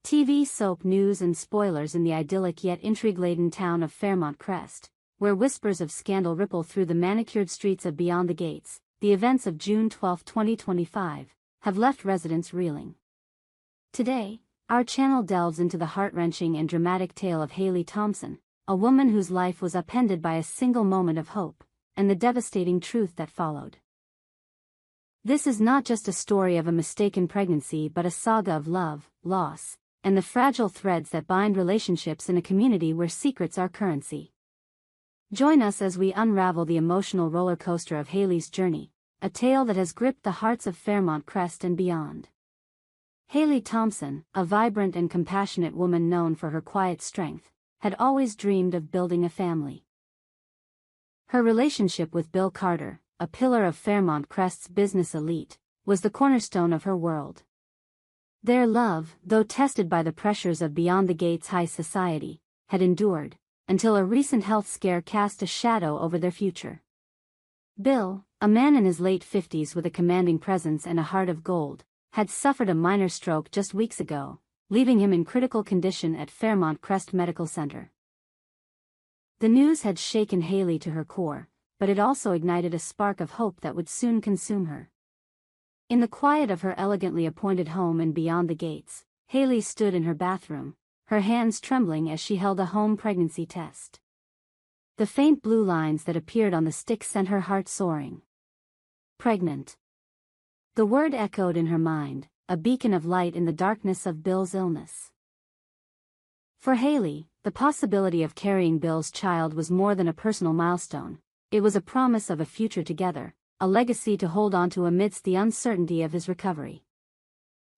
TV soap news and spoilers in the idyllic yet intrigue-laden town of Fairmont Crest, where whispers of scandal ripple through the manicured streets of Beyond the Gates. The events of June 12, 2025, have left residents reeling. Today, our channel delves into the heart-wrenching and dramatic tale of Haley Thompson, a woman whose life was upended by a single moment of hope, and the devastating truth that followed. This is not just a story of a mistaken pregnancy but a saga of love, loss, and the fragile threads that bind relationships in a community where secrets are currency. Join us as we unravel the emotional roller coaster of Haley's journey, a tale that has gripped the hearts of Fairmont Crest and beyond. Haley Thompson, a vibrant and compassionate woman known for her quiet strength, had always dreamed of building a family. Her relationship with Bill Carter, a pillar of Fairmont Crest's business elite, was the cornerstone of her world. Their love, though tested by the pressures of Beyond the Gates high society, had endured, until a recent health scare cast a shadow over their future. Bill, a man in his late 50s with a commanding presence and a heart of gold, had suffered a minor stroke just weeks ago, leaving him in critical condition at Fairmont Crest Medical Center. The news had shaken Haley to her core, but it also ignited a spark of hope that would soon consume her. In the quiet of her elegantly appointed home in Beyond the Gates, Haley stood in her bathroom, her hands trembling as she held a home pregnancy test. The faint blue lines that appeared on the stick sent her heart soaring. Pregnant. The word echoed in her mind, a beacon of light in the darkness of Bill's illness. For Haley, the possibility of carrying Bill's child was more than a personal milestone. It was a promise of a future together, a legacy to hold on to amidst the uncertainty of his recovery.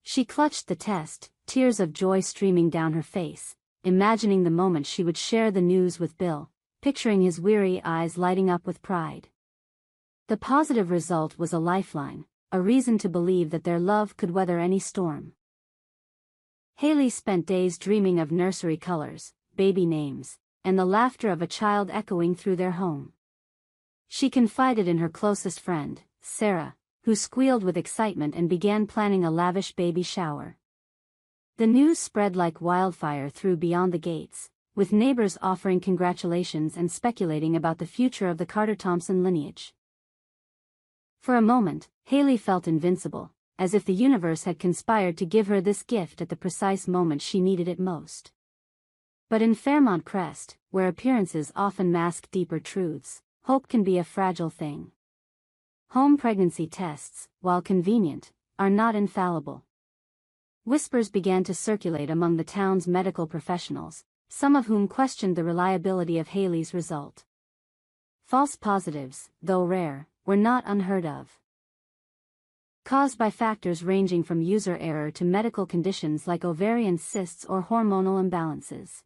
She clutched the test, tears of joy streaming down her face, imagining the moment she would share the news with Bill, picturing his weary eyes lighting up with pride. The positive result was a lifeline, a reason to believe that their love could weather any storm. Haley spent days dreaming of nursery colors, baby names, and the laughter of a child echoing through their home. She confided in her closest friend, Sarah, who squealed with excitement and began planning a lavish baby shower. The news spread like wildfire through Beyond the Gates, with neighbors offering congratulations and speculating about the future of the Carter-Thompson lineage. For a moment, Haley felt invincible, as if the universe had conspired to give her this gift at the precise moment she needed it most. But in Fairmont Crest, where appearances often mask deeper truths, hope can be a fragile thing. Home pregnancy tests, while convenient, are not infallible. Whispers began to circulate among the town's medical professionals, some of whom questioned the reliability of Haley's result. False positives, though rare, were not unheard of. Caused by factors ranging from user error to medical conditions like ovarian cysts or hormonal imbalances.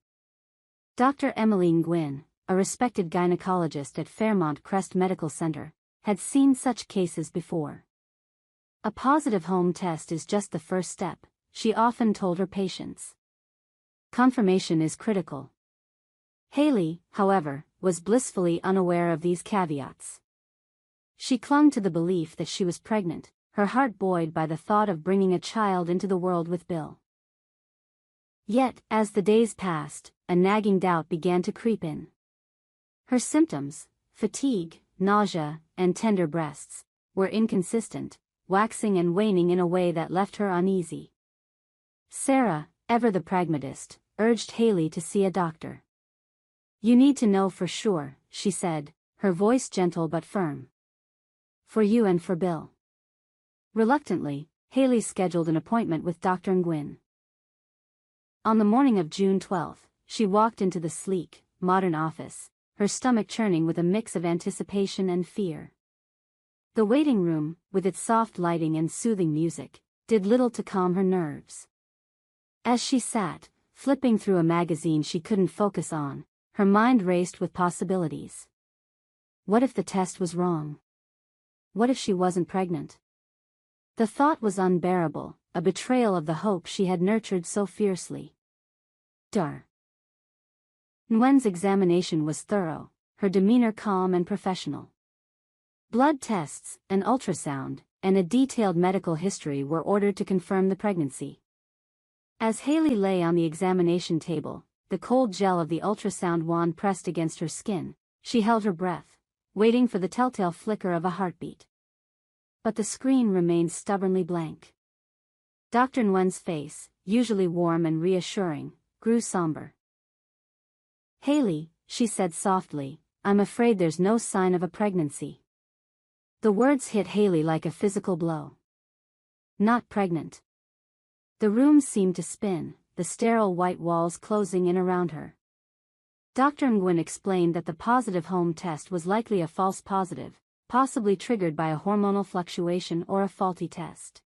Dr. Emmeline Gwynn, a respected gynecologist at Fairmont Crest Medical Center, had seen such cases before. A positive home test is just the first step, she often told her patients. Confirmation is critical. Haley, however, was blissfully unaware of these caveats. She clung to the belief that she was pregnant, her heart buoyed by the thought of bringing a child into the world with Bill. Yet, as the days passed, a nagging doubt began to creep in. Her symptoms, fatigue, nausea, and tender breasts, were inconsistent, waxing and waning in a way that left her uneasy. Sarah, ever the pragmatist, urged Haley to see a doctor. "You need to know for sure," she said, her voice gentle but firm. "For you and for Bill." Reluctantly, Haley scheduled an appointment with Dr. Nguyen. On the morning of June 12, she walked into the sleek, modern office, her stomach churning with a mix of anticipation and fear. The waiting room, with its soft lighting and soothing music, did little to calm her nerves. As she sat, flipping through a magazine she couldn't focus on, her mind raced with possibilities. What if the test was wrong? What if she wasn't pregnant? The thought was unbearable, a betrayal of the hope she had nurtured so fiercely. Nguyen's examination was thorough, her demeanor calm and professional. Blood tests, an ultrasound, and a detailed medical history were ordered to confirm the pregnancy. As Haley lay on the examination table, the cold gel of the ultrasound wand pressed against her skin, she held her breath, waiting for the telltale flicker of a heartbeat. But the screen remained stubbornly blank. Dr. Nguyen's face, usually warm and reassuring, grew somber. "Haley," she said softly, "I'm afraid there's no sign of a pregnancy." The words hit Haley like a physical blow. Not pregnant. The room seemed to spin, the sterile white walls closing in around her. Dr. Nguyen explained that the positive home test was likely a false positive, possibly triggered by a hormonal fluctuation or a faulty test.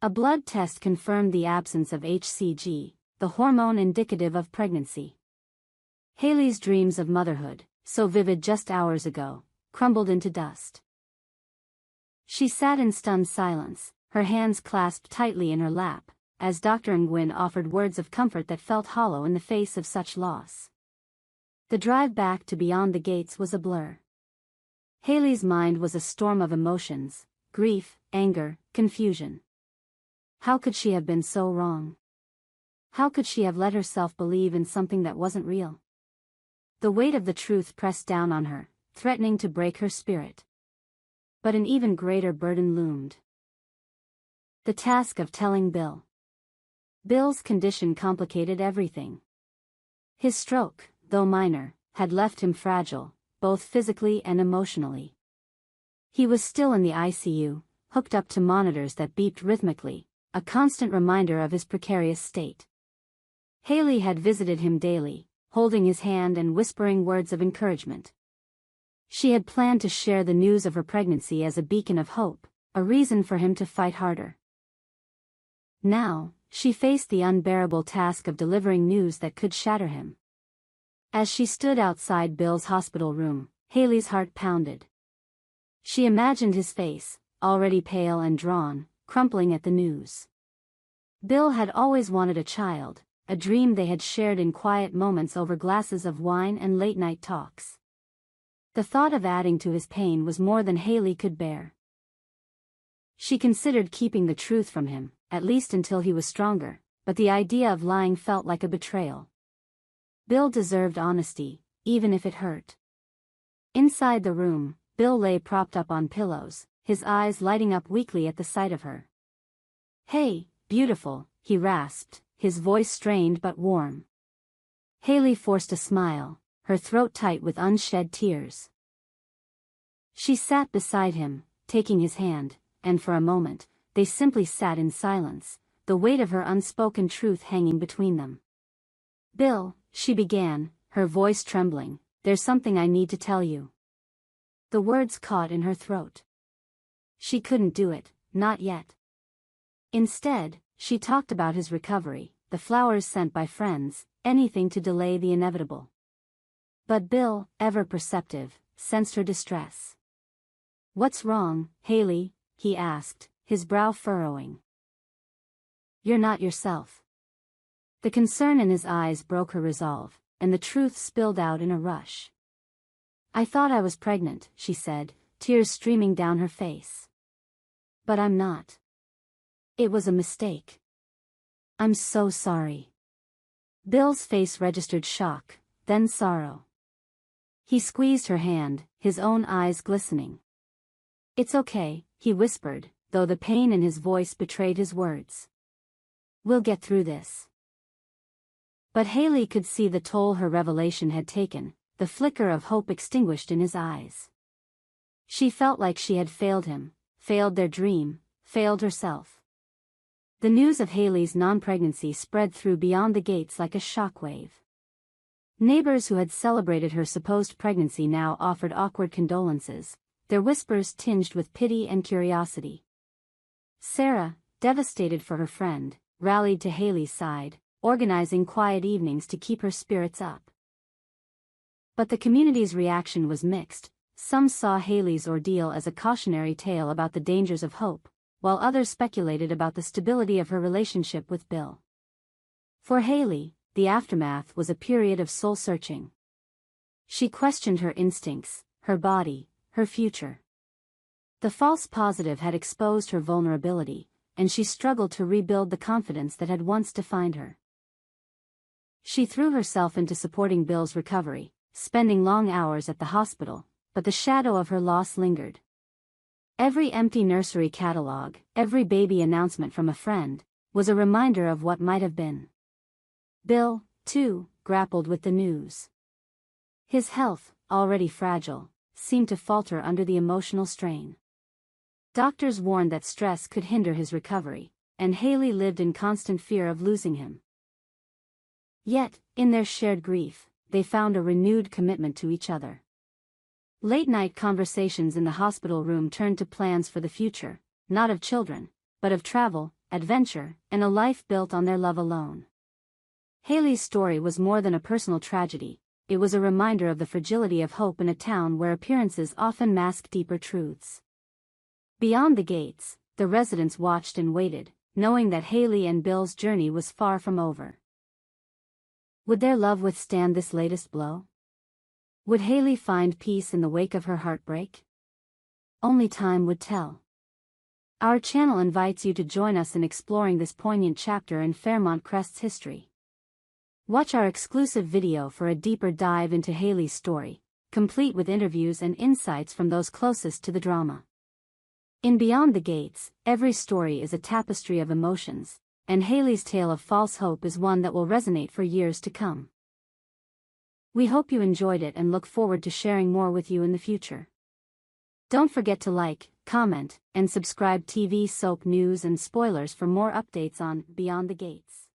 A blood test confirmed the absence of HCG, the hormone indicative of pregnancy. Haley's dreams of motherhood, so vivid just hours ago, crumbled into dust. She sat in stunned silence, her hands clasped tightly in her lap, as Dr. Nguyen offered words of comfort that felt hollow in the face of such loss. The drive back to Beyond the Gates was a blur. Haley's mind was a storm of emotions, grief, anger, confusion. How could she have been so wrong? How could she have let herself believe in something that wasn't real? The weight of the truth pressed down on her, threatening to break her spirit. But an even greater burden loomed. The task of telling Bill. Bill's condition complicated everything. His stroke, though minor, had left him fragile, both physically and emotionally. He was still in the ICU, hooked up to monitors that beeped rhythmically, a constant reminder of his precarious state. Haley had visited him daily, holding his hand and whispering words of encouragement. She had planned to share the news of her pregnancy as a beacon of hope, a reason for him to fight harder. Now, she faced the unbearable task of delivering news that could shatter him. As she stood outside Bill's hospital room, Haley's heart pounded. She imagined his face, already pale and drawn, crumpling at the news. Bill had always wanted a child, a dream they had shared in quiet moments over glasses of wine and late-night talks. The thought of adding to his pain was more than Haley could bear. She considered keeping the truth from him, at least until he was stronger, but the idea of lying felt like a betrayal. Bill deserved honesty, even if it hurt. Inside the room, Bill lay propped up on pillows, his eyes lighting up weakly at the sight of her. "Hey, beautiful," he rasped, his voice strained but warm. Haley forced a smile, her throat tight with unshed tears. She sat beside him, taking his hand, and for a moment, they simply sat in silence, the weight of her unspoken truth hanging between them. "Bill," she began, her voice trembling, "there's something I need to tell you." The words caught in her throat. She couldn't do it, not yet. Instead, she talked about his recovery, the flowers sent by friends, anything to delay the inevitable. But Bill, ever perceptive, sensed her distress. "What's wrong, Haley?" he asked, his brow furrowing. "You're not yourself." The concern in his eyes broke her resolve, and the truth spilled out in a rush. "I thought I was pregnant," she said, tears streaming down her face. "But I'm not. It was a mistake. I'm so sorry." Bill's face registered shock, then sorrow. He squeezed her hand, his own eyes glistening. "It's okay," he whispered, though the pain in his voice betrayed his words. "We'll get through this." But Haley could see the toll her revelation had taken, the flicker of hope extinguished in his eyes. She felt like she had failed him, failed their dream, failed herself. The news of Haley's non-pregnancy spread through Beyond the Gates like a shockwave. Neighbors who had celebrated her supposed pregnancy now offered awkward condolences, their whispers tinged with pity and curiosity. Sarah, devastated for her friend, rallied to Haley's side, organizing quiet evenings to keep her spirits up. But the community's reaction was mixed. Some saw Haley's ordeal as a cautionary tale about the dangers of hope, while others speculated about the stability of her relationship with Bill. For Haley, the aftermath was a period of soul-searching. She questioned her instincts, her body, her future. The false positive had exposed her vulnerability, and she struggled to rebuild the confidence that had once defined her. She threw herself into supporting Bill's recovery, spending long hours at the hospital, but the shadow of her loss lingered. Every empty nursery catalog, every baby announcement from a friend, was a reminder of what might have been. Bill, too, grappled with the news. His health, already fragile, seemed to falter under the emotional strain. Doctors warned that stress could hinder his recovery, and Haley lived in constant fear of losing him. Yet, in their shared grief, they found a renewed commitment to each other. Late-night conversations in the hospital room turned to plans for the future, not of children, but of travel, adventure, and a life built on their love alone. Haley's story was more than a personal tragedy, it was a reminder of the fragility of hope in a town where appearances often mask deeper truths. Beyond the gates, the residents watched and waited, knowing that Haley and Bill's journey was far from over. Would their love withstand this latest blow? Would Haley find peace in the wake of her heartbreak? Only time would tell. Our channel invites you to join us in exploring this poignant chapter in Fairmont Crest's history. Watch our exclusive video for a deeper dive into Haley's story, complete with interviews and insights from those closest to the drama. In Beyond the Gates, every story is a tapestry of emotions, and Haley's tale of false hope is one that will resonate for years to come. We hope you enjoyed it and look forward to sharing more with you in the future. Don't forget to like, comment, and subscribe TV soap news and spoilers for more updates on Beyond the Gates.